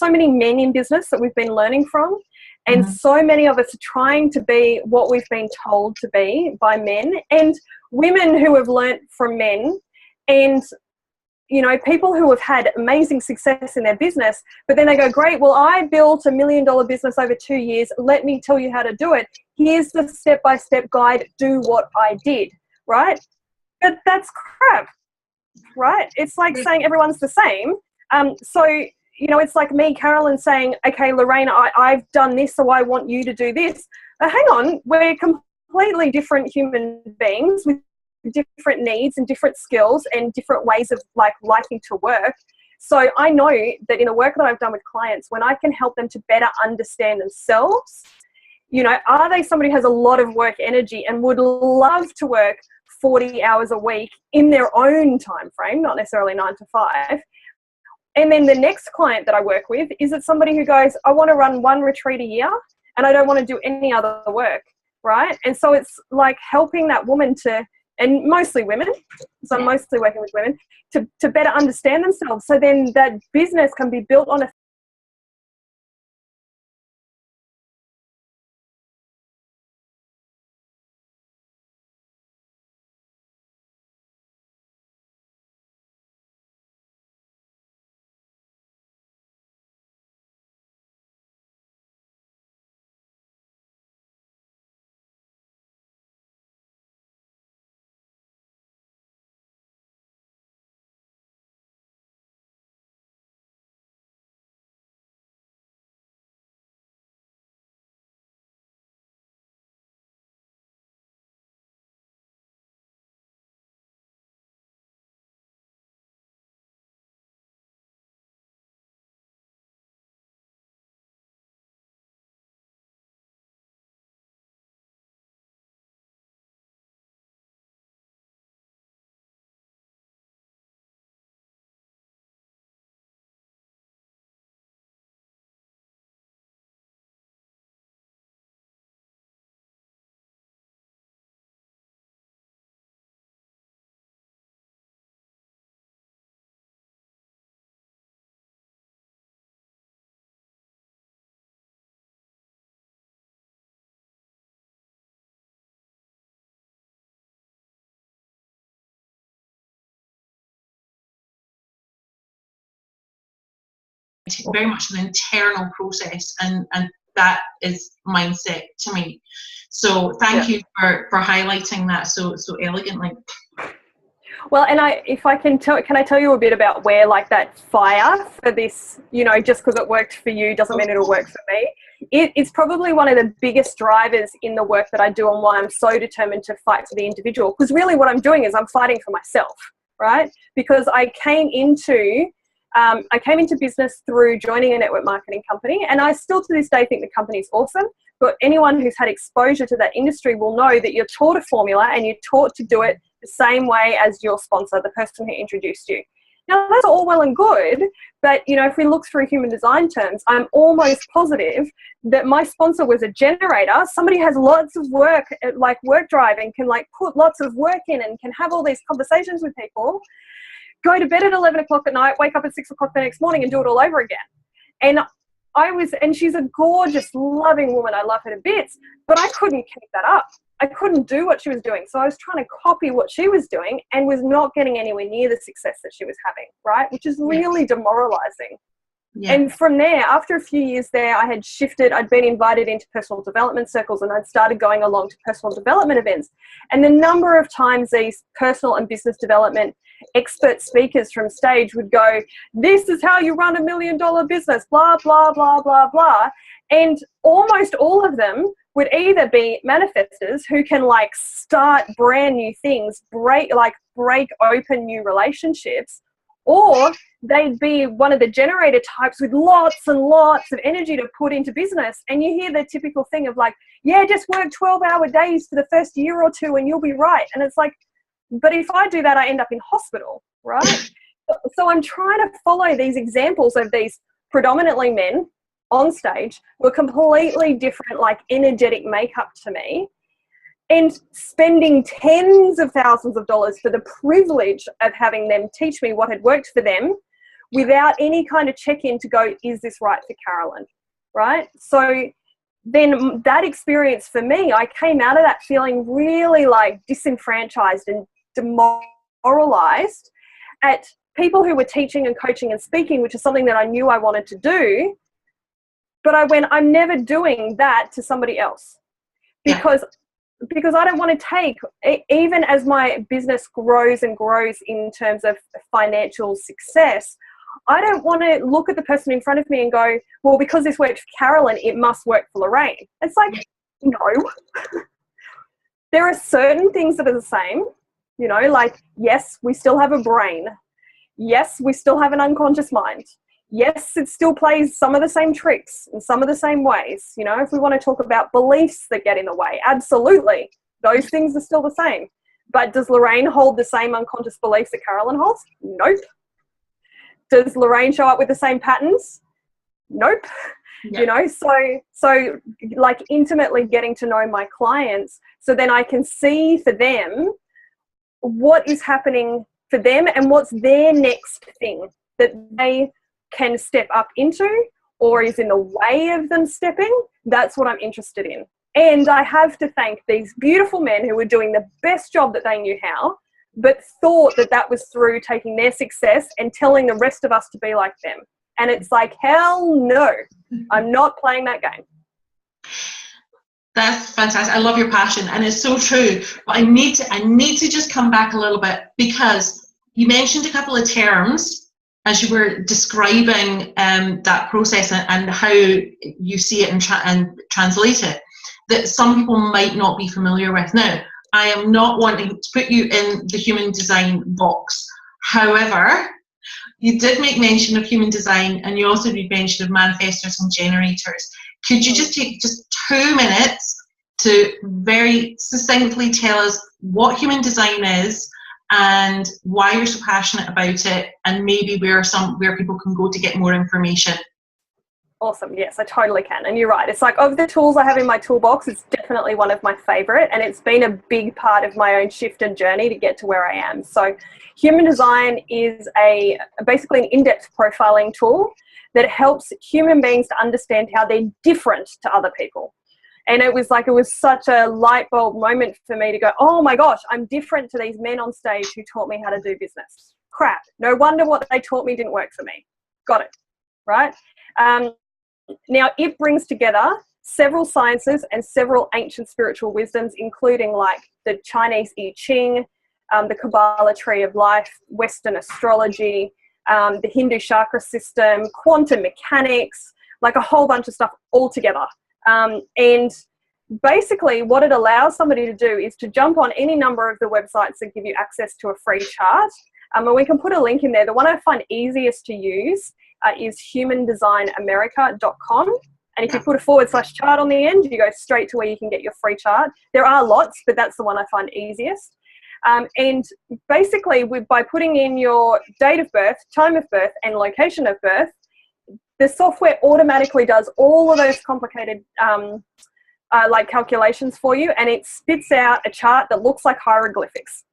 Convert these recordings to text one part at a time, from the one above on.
so many men in business that we've been learning from. And so many of us are trying to be what we've been told to be by men, and women who have learnt from men, and, you know, people who have had amazing success in their business, but then they go, great, well, I built $1 million business over 2 years. Let me tell you how to do it. Here's the step-by-step guide. Do what I did, right? But that's crap, right? It's like saying everyone's the same. So, you know, it's like me, Caroline, saying, okay, Lorraine, I've done this, so I want you to do this. But hang on, we're completely different human beings with different needs and different skills and different ways of like liking to work. So I know that in the work that I've done with clients, when I can help them to better understand themselves, you know, are they somebody who has a lot of work energy and would love to work 40 hours a week in their own time frame, not necessarily 9 to 5. And then the next client that I work with, is it somebody who goes, I want to run 1 retreat a year and I don't want to do any other work, right? And so it's like helping that woman to, and mostly women, so I'm mostly working with women, to better understand themselves. So then that business can be built on a very much an internal process, and that is mindset to me. So thank you for highlighting that so elegantly. Well, and if I can tell you a bit about where like that fire for this, you know, just because it worked for you doesn't mean it'll work for me. It's probably one of the biggest drivers in the work that I do, and why I'm so determined to fight for the individual. Because really what I'm doing is I'm fighting for myself, right? Because I came into business through joining a network marketing company, and I still to this day think the company's awesome. But anyone who's had exposure to that industry will know that you're taught a formula and you're taught to do it the same way as your sponsor, the person who introduced you. Now, that's all well and good, but, you know, if we look through human design terms, I'm almost positive that my sponsor was a generator. Somebody has lots of work, like work drive, and can like put lots of work in and can have all these conversations with people, go to bed at 11 o'clock at night, wake up at 6 o'clock the next morning and do it all over again. And she's a gorgeous, loving woman. I love her to bits, but I couldn't keep that up. I couldn't do what she was doing. So I was trying to copy what she was doing and was not getting anywhere near the success that she was having, right? Which is really demoralizing. Yeah. And from there, after a few years there, I had shifted. I'd been invited into personal development circles, and I'd started going along to personal development events. And the number of times these personal and business development expert speakers from stage would go, this is how you run $1 million business, blah, blah, blah, blah, blah. And almost all of them would either be manifestors who can like start brand new things, break open new relationships, or they'd be one of the generator types with lots and lots of energy to put into business. And you hear the typical thing of like, yeah, just work 12-hour days for the first year or two and you'll be right. And it's like, but if I do that, I end up in hospital, right? So I'm trying to follow these examples of these predominantly men on stage who are completely different, like energetic makeup to me, and spending tens of thousands of dollars for the privilege of having them teach me what had worked for them, without any kind of check-in to go, is this right for Carolyn, right? So then that experience for me, I came out of that feeling really like disenfranchised and demoralized at people who were teaching and coaching and speaking, which is something that I knew I wanted to do. But I went, I'm never doing that to somebody else because I don't want to take, even as my business grows and grows in terms of financial success, I don't want to look at the person in front of me and go, well, because this worked for Carolyn, it must work for Lorraine. It's like, no. There are certain things that are the same, you know, like, yes, we still have a brain. Yes, we still have an unconscious mind. Yes, it still plays some of the same tricks in some of the same ways. You know, if we want to talk about beliefs that get in the way, absolutely. Those things are still the same. But does Lorraine hold the same unconscious beliefs that Carolyn holds? Nope. Does Lorraine show up with the same patterns? Nope. Yeah. You know, so like intimately getting to know my clients so then I can see for them what is happening for them and what's their next thing that they can step up into or is in the way of them stepping. That's what I'm interested in. And I have to thank these beautiful men who were doing the best job that they knew how, but thought that that was through taking their success and telling the rest of us to be like them. And it's like, hell no, I'm not playing that game. That's fantastic. I love your passion, and it's so true. But I need to just come back a little bit, because you mentioned a couple of terms as you were describing that process and how you see it and translate it, that some people might not be familiar with. Now, I am not wanting to put you in the human design box. However, you did make mention of human design, and you also made mention of manifestors and generators. Could you just take just 2 minutes to very succinctly tell us what human design is and why you're so passionate about it, and maybe where people can go to get more information? Awesome. Yes, I totally can. And you're right. It's like, of the tools I have in my toolbox, it's definitely one of my favorite, and it's been a big part of my own shift and journey to get to where I am. So human design is basically an in-depth profiling tool that helps human beings to understand how they're different to other people. And it was such a light bulb moment for me to go, oh my gosh, I'm different to these men on stage who taught me how to do business. Crap. No wonder what they taught me didn't work for me. Got it. Right? Now, it brings together several sciences and several ancient spiritual wisdoms, including like the Chinese I Ching, the Kabbalah tree of life, Western astrology, the Hindu chakra system, quantum mechanics, like a whole bunch of stuff all together. And basically what it allows somebody to do is to jump on any number of the websites that give you access to a free chart. And we can put a link in there. The one I find easiest to use is humandesignamerica.com. And if you put a /chart on the end, you go straight to where you can get your free chart. There are lots, but that's the one I find easiest. And basically, by putting in your date of birth, time of birth, and location of birth, the software automatically does all of those complicated like calculations for you, and it spits out a chart that looks like hieroglyphics.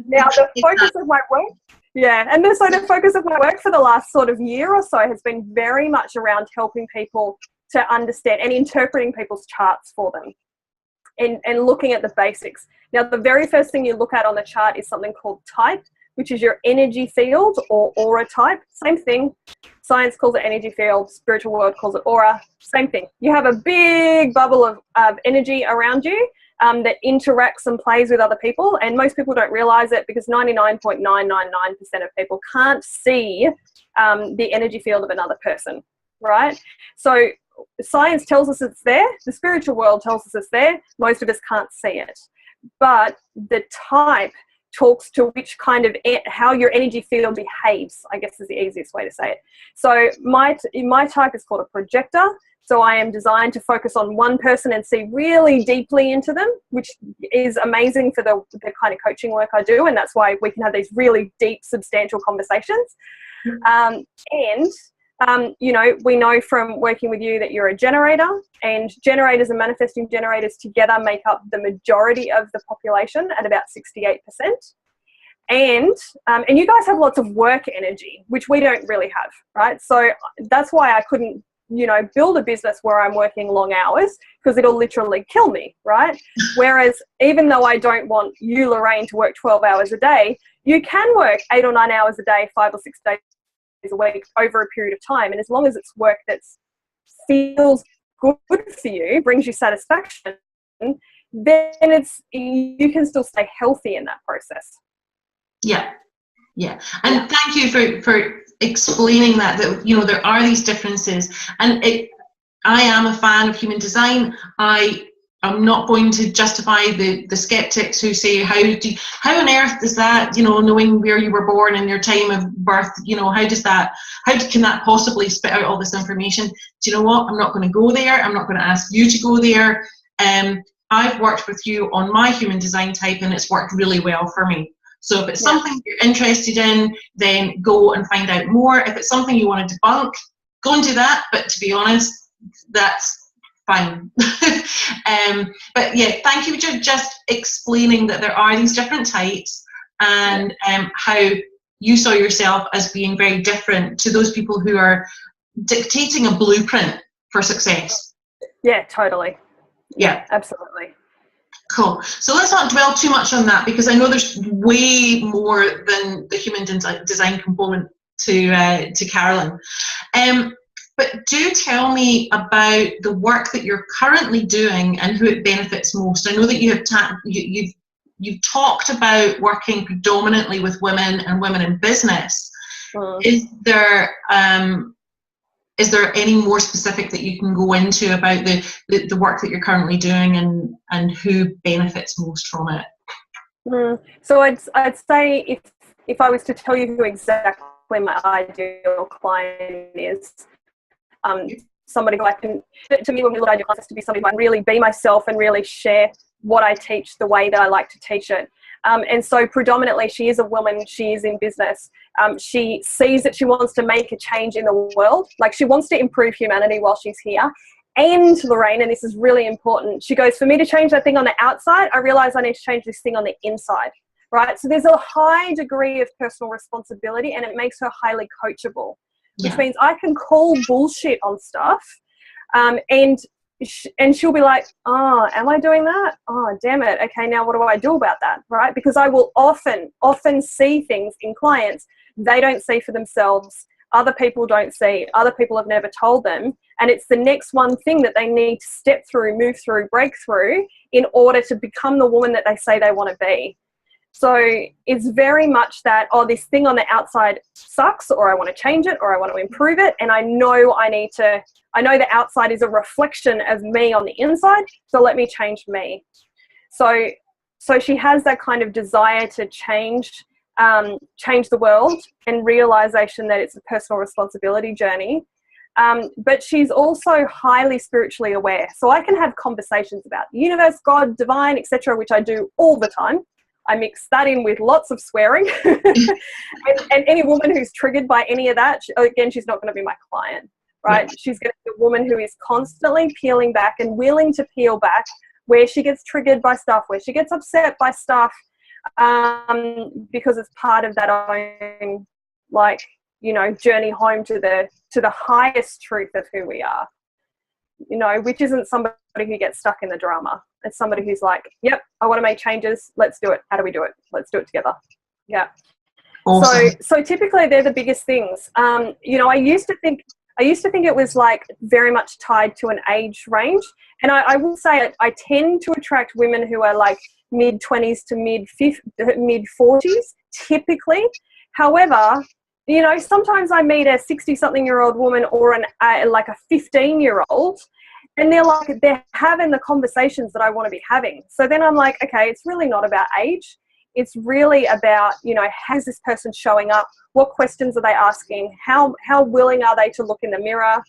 Now, the focus of my work, the focus of my work for the last sort of year or so has been very much around helping people to understand and interpreting people's charts for them, and looking at the basics. Now, the very first thing you look at on the chart is something called type, which is your energy field or aura type. Same thing. Science calls it energy field. Spiritual world calls it aura. Same thing. You have a big bubble of energy around you that interacts and plays with other people. And most people don't realize it, because 99.999% of people can't see the energy field of another person, right? So science tells us it's there. The spiritual world tells us it's there. Most of us can't see it. But the type talks to which kind of how your energy field behaves, I guess is the easiest way to say it. So my type is called a projector. So I am designed to focus on one person and see really deeply into them, which is amazing for the kind of coaching work I do. And that's why we can have these really deep, substantial conversations. You know, we know from working with you that you're a generator, and generators and manifesting generators together make up the majority of the population at about 68%. And you guys have lots of work energy, which we don't really have, right? So that's why I couldn't, build a business where I'm working long hours, because it'll literally kill me, right? Whereas even though I don't want you, Lorraine, to work 12 hours a day, you can work 8 or 9 hours a day, 5 or 6 days a week over a period of time. And as long as it's work that feels good for you, brings you satisfaction, then you can still stay healthy in that process. Yeah. And thank you for explaining that there are these differences. And I am a fan of human design. I'm not going to justify the skeptics who say, how on earth does that, knowing where you were born and your time of birth, how can that possibly spit out all this information? Do you know what? I'm not going to go there. I'm not going to ask you to go there. I've worked with you on my human design type, and it's worked really well for me. So if it's something you're interested in, then go and find out more. If it's something you want to debunk, go and do that. But to be honest, that's fine. But yeah, thank you for just explaining that there are these different types, and how you saw yourself as being very different to those people who are dictating a blueprint for success. Yeah, totally. Yeah, absolutely. Cool. So let's not dwell too much on that, because I know there's way more than the human design component to Caroline. But do tell me about the work that you're currently doing and who it benefits most. I know that you've talked about working predominantly with women and women in business. Is there any more specific that you can go into about the work that you're currently doing and who benefits most from it? So I'd say if I was to tell you who exactly my ideal client is, somebody who I can, to me, when we look at ideal clients, to be somebody who I can really be myself and really share what I teach the way that I like to teach it. And so predominantly she is a woman, she is in business. She sees that she wants to make a change in the world. Like, she wants to improve humanity while she's here. And Lorraine, and this is really important, she goes, for me to change that thing on the outside, I realize I need to change this thing on the inside, right? So there's a high degree of personal responsibility, and it makes her highly coachable, which means I can call bullshit on stuff, and she'll be like, oh, am I doing that? Oh, damn it. Okay, now what do I do about that, right? Because I will often see things in clients they don't see for themselves, other people don't see, other people have never told them, and it's the next one thing that they need to step through, move through, break through in order to become the woman that they say they want to be. So it's very much that, oh, this thing on the outside sucks, or I want to change it, or I want to improve it, and I know the outside is a reflection of me on the inside, so let me change me. So she has that kind of desire to change the world, and realization that it's a personal responsibility journey. But she's also highly spiritually aware. So I can have conversations about the universe, God, divine, etc., which I do all the time. I mix that in with lots of swearing. and any woman who's triggered by any of that, again, she's not going to be my client, right? Yeah. She's going to be a woman who is constantly peeling back and willing to peel back where she gets triggered by stuff, where she gets upset by stuff, because it's part of that own, journey home to the highest truth of who we are, which isn't somebody who gets stuck in the drama. It's somebody who's like, yep, I want to make changes. Let's do it. How do we do it? Let's do it together. Yeah. Awesome. So typically they're the biggest things. I used to think it was very much tied to an age range. And I will say I tend to attract women who are mid-20s to mid-40s typically. However, sometimes I meet a 60-something-year-old woman or a 15-year-old, and they're having the conversations that I want to be having. So then I'm like, okay, it's really not about age. It's really about, how's this person showing up? What questions are they asking? How willing are they to look in the mirror?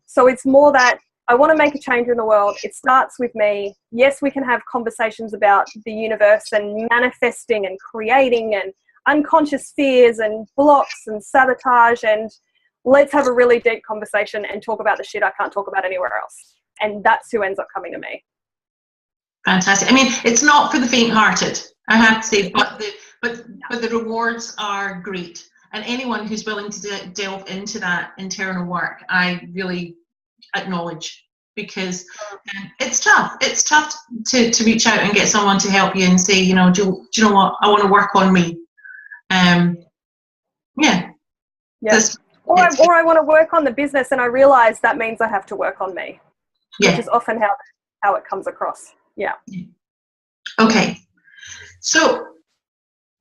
So it's more that I want to make a change in the world. It starts with me. Yes, we can have conversations about the universe and manifesting and creating and unconscious fears and blocks and sabotage, and let's have a really deep conversation and talk about the shit I can't talk about anywhere else. And that's who ends up coming to me. Fantastic. I mean, it's not for the faint-hearted. I have to say, but the rewards are great, and anyone who's willing to delve into that internal work, I really acknowledge, because it's tough. It's tough to reach out and get someone to help you and say, you know, do you know what, I want to work on me. Yeah. Or I want to work on the business, and I realize that means I have to work on me, which is often how it comes across. Yeah. Okay. So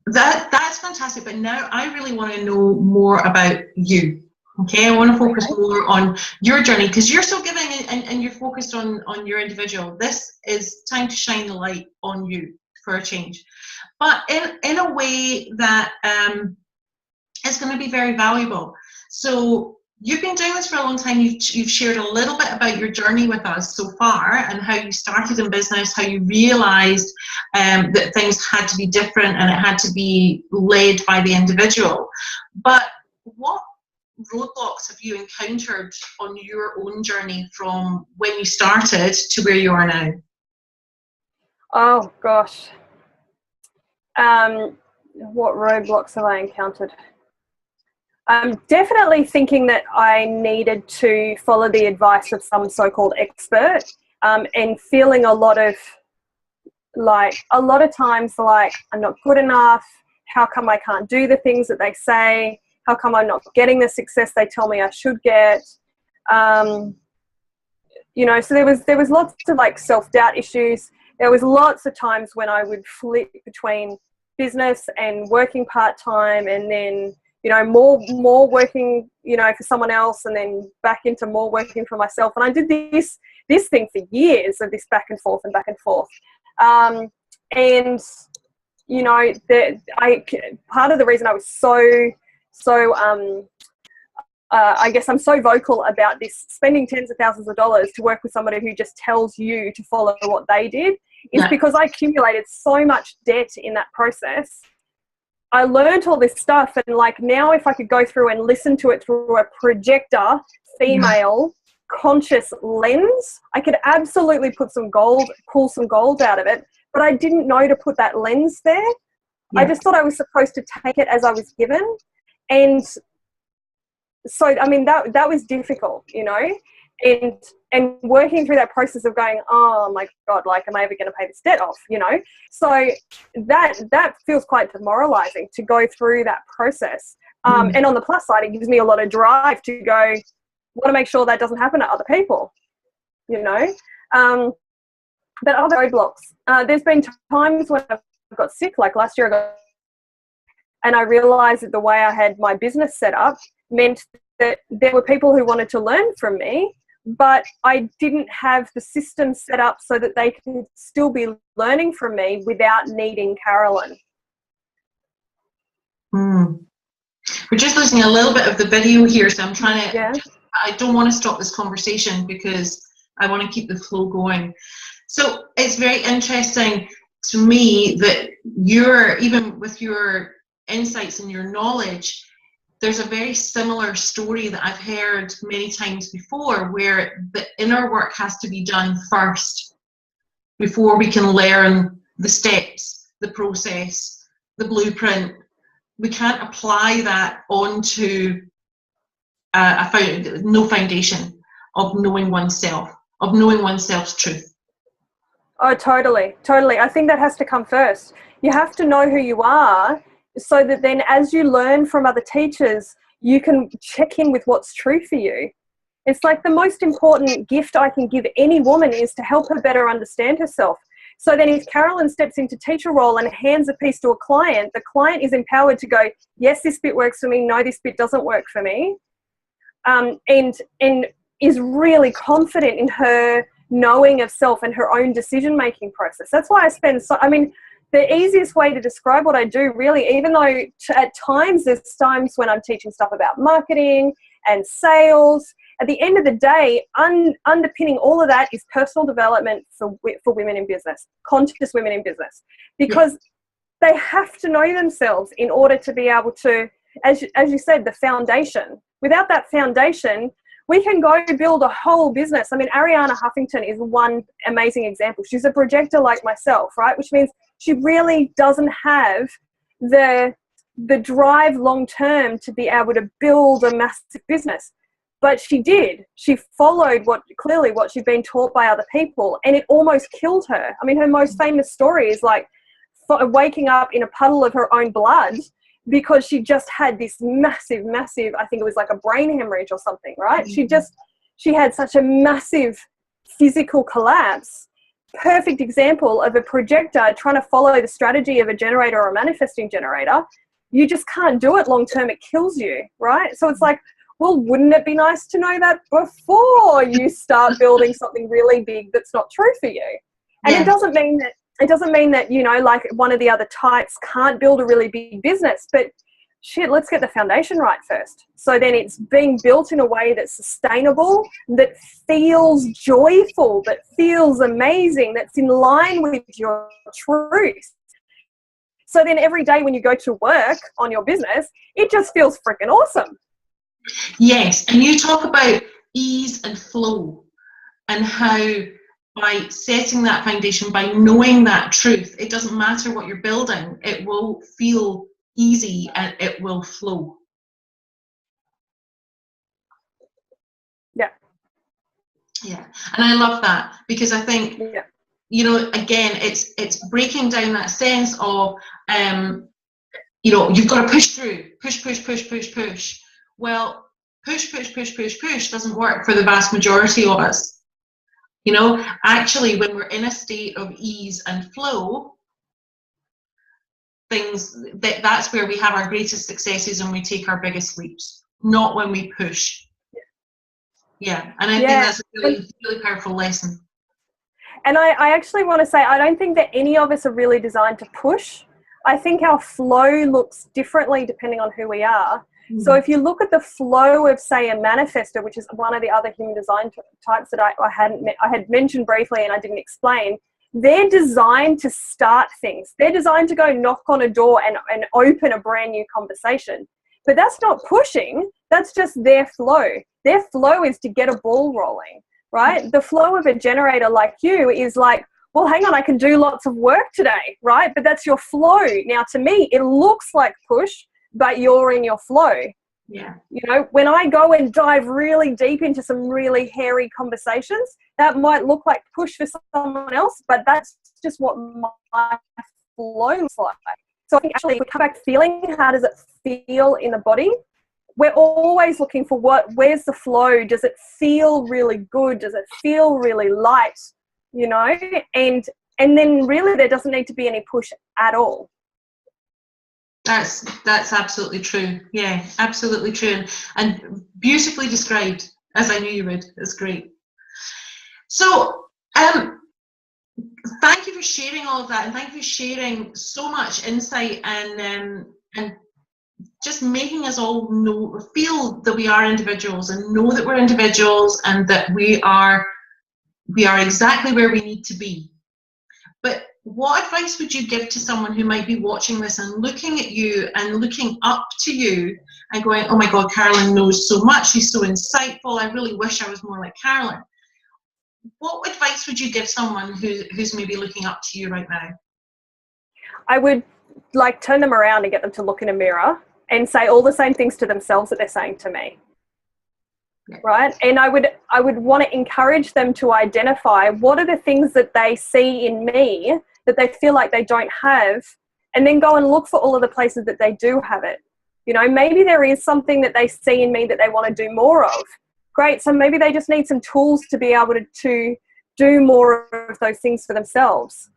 that's fantastic. But now I really want to know more about you. Okay, I want to focus more on your journey, because you're so giving and you're focused on your individual. This is time to shine the light on you for a change, but in a way that is going to be very valuable. So you've been doing this for a long time. You've shared a little bit about your journey with us so far, and how you started in business, how you realized that things had to be different and it had to be led by the individual. But what roadblocks have you encountered on your own journey from when you started to where you are now? Oh gosh. What roadblocks have I encountered? I'm definitely thinking that I needed to follow the advice of some so-called expert, and feeling a lot of times like I'm not good enough. How come I can't do the things that they say? How come I'm not getting the success they tell me I should get? You know, so there was lots of like self-doubt issues. There was lots of times when I would flip between business and working part-time, and then, you know, more working, you know, for someone else, and then back into more working for myself. And I did this thing for years, of this back and forth and back and forth. And you know, part of the reason I was so I guess I'm so vocal about this, spending tens of thousands of dollars to work with somebody who just tells you to follow what they did, is because I accumulated so much debt in that process. I learned all this stuff, and like now if I could go through and listen to it through a projector, female, conscious lens, I could absolutely pull some gold out of it, but I didn't know to put that lens there. I just thought I was supposed to take it as I was given. And so, I mean, that was difficult, you know, and working through that process of going, oh my God, like, am I ever going to pay this debt off, you know? So that feels quite demoralizing to go through that process. And on the plus side, it gives me a lot of drive to go, I want to make sure that doesn't happen to other people, you know? But other roadblocks, there's been times when I've got sick, like last year and I realized that the way I had my business set up meant that there were people who wanted to learn from me, but I didn't have the system set up so that they could still be learning from me without needing Caroline. We're just losing a little bit of the video here, so I'm trying to, I don't want to stop this conversation because I want to keep the flow going. So it's very interesting to me that even with your insights and your knowledge, there's a very similar story that I've heard many times before, where the inner work has to be done first before we can learn the steps, the process, the blueprint. We can't apply that onto no foundation of knowing oneself, of knowing oneself's truth. Oh, totally. I think that has to come first. You have to know who you are, so that then as you learn from other teachers, you can check in with what's true for you. It's like the most important gift I can give any woman is to help her better understand herself. So then if Caroline steps into teacher role and hands a piece to a client, the client is empowered to go, yes, this bit works for me. No, this bit doesn't work for me. And is really confident in her knowing of self and her own decision-making process. That's why I spend the easiest way to describe what I do, really, even though at times there's times when I'm teaching stuff about marketing and sales, at the end of the day, underpinning all of that is personal development for women in business, conscious women in business, because they have to know themselves in order to be able to, as you said, the foundation. Without that foundation, we can go build a whole business. I mean, Ariana Huffington is one amazing example. She's a projector like myself, right? Which means she really doesn't have the drive long term to be able to build a massive business. But she did. She followed what she'd been taught by other people, and it almost killed her. I mean, her most famous story is like waking up in a puddle of her own blood because she just had this massive, I think it was like a brain hemorrhage or something, right? Mm-hmm. She had such a massive physical collapse. Perfect example of a projector trying to follow the strategy of a generator or a manifesting generator. You just can't do it long term. It kills you, right? So it's like, well, wouldn't it be nice to know that before you start building something really big that's not true for you? And Yeah. it doesn't mean that, you know, like one of the other types can't build a really big business, but shit, let's get the foundation right first. So then it's being built in a way that's sustainable, that feels joyful, that feels amazing, that's in line with your truth. So then every day when you go to work on your business, it just feels freaking awesome. Yes, and you talk about ease and flow, and how by setting that foundation, by knowing that truth, it doesn't matter what you're building, it will feel easy and it will flow. Yeah. Yeah, and I love that, because I think, you know, again, it's breaking down that sense of, you know, you've got to push through, push. Well, push doesn't work for the vast majority of us. You know, actually, when we're in a state of ease and flow, that's where we have our greatest successes and we take our biggest leaps, not when we push. Yeah, and I think that's a really, really powerful lesson. And I actually want to say, I don't think that any of us are really designed to push. I think our flow looks differently depending on who we are. Mm. So if you look at the flow of, say, a manifestor, which is one of the other human design types that I had mentioned briefly and I didn't explain, they're designed to start things. They're designed to go knock on a door and open a brand new conversation. But that's not pushing. That's just their flow. Their flow is to get a ball rolling, right? The flow of a generator like you is like, well, hang on, I can do lots of work today, right? But that's your flow. Now, to me, it looks like push, but you're in your flow. Yeah. You know, when I go and dive really deep into some really hairy conversations, that might look like push for someone else, but that's just what my flow looks like. So I think actually if we come back feeling, how does it feel in the body? We're always looking for where's the flow? Does it feel really good? Does it feel really light? You know, and then really there doesn't need to be any push at all. That's absolutely true. Yeah, absolutely true, and beautifully described, as I knew you would. That's great. So, thank you for sharing all of that, and thank you for sharing so much insight and just making us all feel that we are individuals, and know that we're individuals, and that we are exactly where we need to be. But what advice would you give to someone who might be watching this and looking at you and looking up to you and going, oh my God, Caroline knows so much, she's so insightful, I really wish I was more like Caroline. What advice would you give someone who's maybe looking up to you right now? I would like turn them around and get them to look in a mirror and say all the same things to themselves that they're saying to me. Right? And I would want to encourage them to identify what are the things that they see in me that they feel like they don't have, and then go and look for all of the places that they do have it. You know, maybe there is something that they see in me that they want to do more of. Great. So maybe they just need some tools to be able to do more of those things for themselves.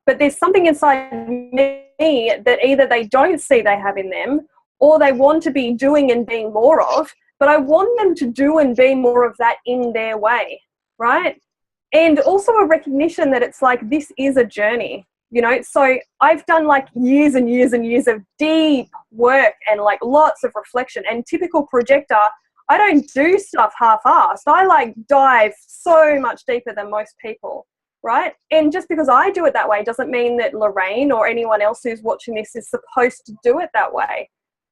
But there's something inside me that either they don't see they have in them, or they want to be doing and being more of, but I want them to do and be more of that in their way, right? And also a recognition that it's like, this is a journey, you know? So I've done like years and years and years of deep work and like lots of reflection. And typical projector, I don't do stuff half-assed. I like dive so much deeper than most people, right? And just because I do it that way doesn't mean that Lorraine or anyone else who's watching this is supposed to do it that way,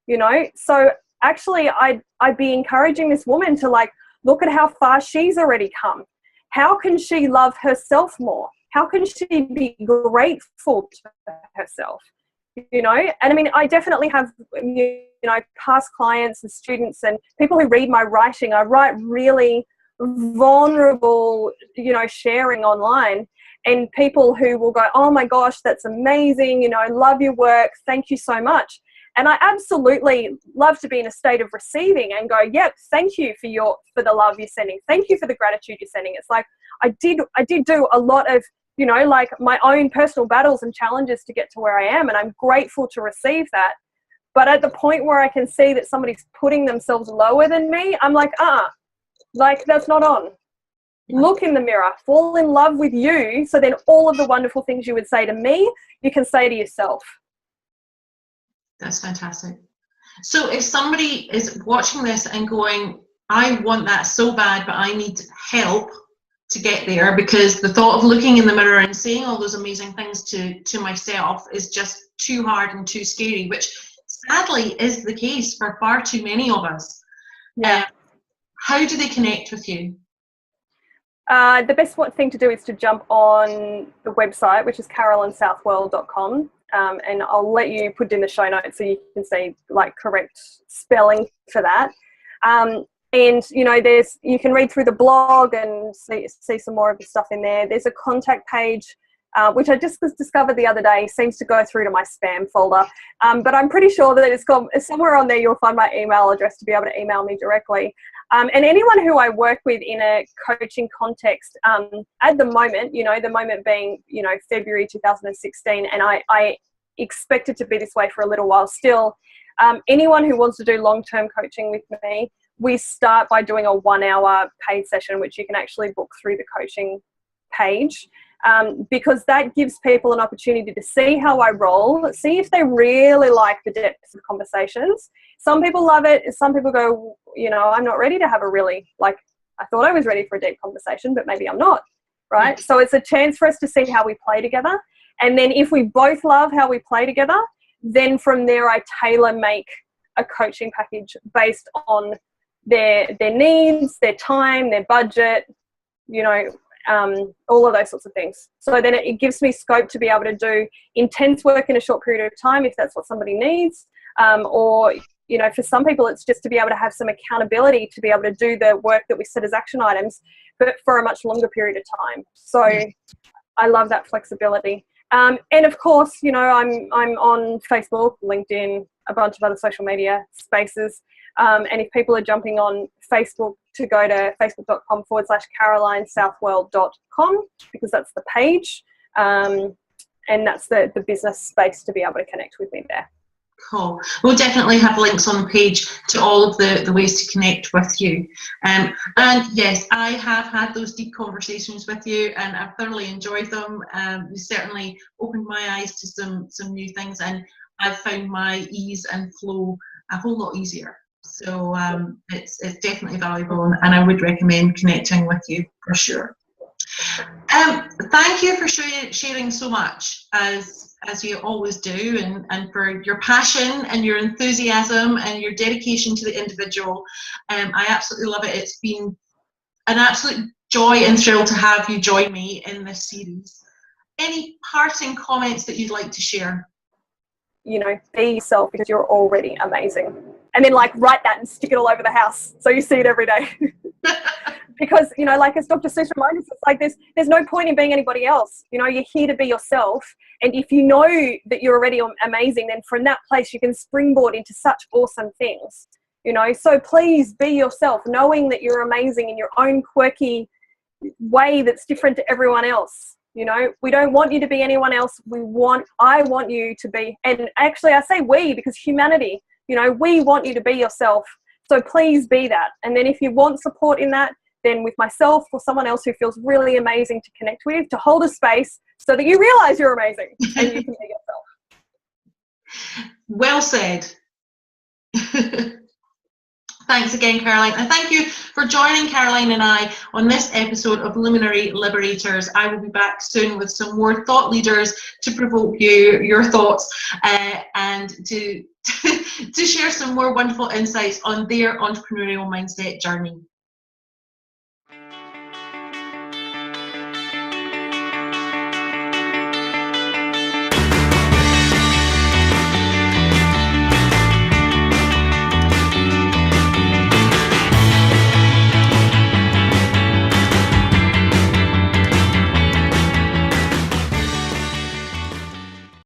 you know? So actually, I'd be encouraging this woman to like, look at how far she's already come. How can she love herself more? how can she be grateful to herself? You know, and I mean, I definitely have, you know, past clients and students and people who read my writing. I write really vulnerable, you know, sharing online, and people who will go, oh my gosh, that's amazing, you know, I love your work, thank you so much. And I absolutely love to be in a state of receiving and go, yep, thank you for the love you're sending, thank you for the gratitude you're sending. It's like I did do a lot of, you know, like my own personal battles and challenges to get to where I am, and I'm grateful to receive that. But at the point where I can see that somebody's putting themselves lower than me, I'm like, like that's not on. Look in the mirror, fall in love with you, so then all of the wonderful things you would say to me, you can say to yourself. That's fantastic. So if somebody is watching this and going, I want that so bad, but I need help to get there, because the thought of looking in the mirror and saying all those amazing things to myself is just too hard and too scary, which sadly is the case for far too many of us. Yeah. How do they connect with you? The best thing to do is to jump on the website, which is carolinesouthwell.com, and I'll let you put it in the show notes so you can see like correct spelling for that. And you know, you can read through the blog and see some more of the stuff in there. There's a contact page, which I just discovered the other day, seems to go through to my spam folder. But I'm pretty sure that it's somewhere on there you'll find my email address to be able to email me directly. And anyone who I work with in a coaching context, at the moment, you know, the moment being, you know, February 2016, and I expect it to be this way for a little while still. Anyone who wants to do long-term coaching with me, we start by doing a 1-hour paid session, which you can actually book through the coaching page. Because that gives people an opportunity to see how I roll, see if they really like the depths of conversations. Some people love it. Some people go, you know, I'm not ready to have a really, like, I thought I was ready for a deep conversation, but maybe I'm not, right? So it's a chance for us to see how we play together. And then if we both love how we play together, then from there I tailor make a coaching package based on their needs, their time, their budget, you know, all of those sorts of things. So then it gives me scope to be able to do intense work in a short period of time if that's what somebody needs, or, you know, for some people it's just to be able to have some accountability to be able to do the work that we set as action items, but for a much longer period of time. So I love that flexibility. And of course, you know, I'm on Facebook, LinkedIn, a bunch of other social media spaces. And if people are jumping on Facebook, to go to facebook.com/carolinesouthwell.com, because that's the page. And that's the business space to be able to connect with me there. Cool. We'll definitely have links on the page to all of the ways to connect with you. And yes, I have had those deep conversations with you, and I've thoroughly enjoyed them. You certainly opened my eyes to some new things, and I've found my ease and flow a whole lot easier. So it's definitely valuable, and I would recommend connecting with you for sure. Thank you for sharing so much as you always do, and for your passion and your enthusiasm and your dedication to the individual. I absolutely love it. It's been an absolute joy and thrill to have you join me in this series. Any parting comments that you'd like to share? You know, be yourself, because you're already amazing. And then like write that and stick it all over the house so you see it every day. Because, you know, like as Dr. Seuss reminds us, it's like there's no point in being anybody else. You know, you're here to be yourself. And if you know that you're already amazing, then from that place you can springboard into such awesome things. You know, so please be yourself, knowing that you're amazing in your own quirky way that's different to everyone else. You know, we don't want you to be anyone else. I want you to be, and actually I say we because humanity, you know, we want you to be yourself. So please be that. And then if you want support in that, then with myself or someone else who feels really amazing to connect with, to hold a space so that you realize you're amazing and you can be yourself. Well said. Thanks again, Caroline. And thank you for joining Caroline and I on this episode of Luminary Liberators. I will be back soon with some more thought leaders to provoke your thoughts, and to share some more wonderful insights on their entrepreneurial mindset journey.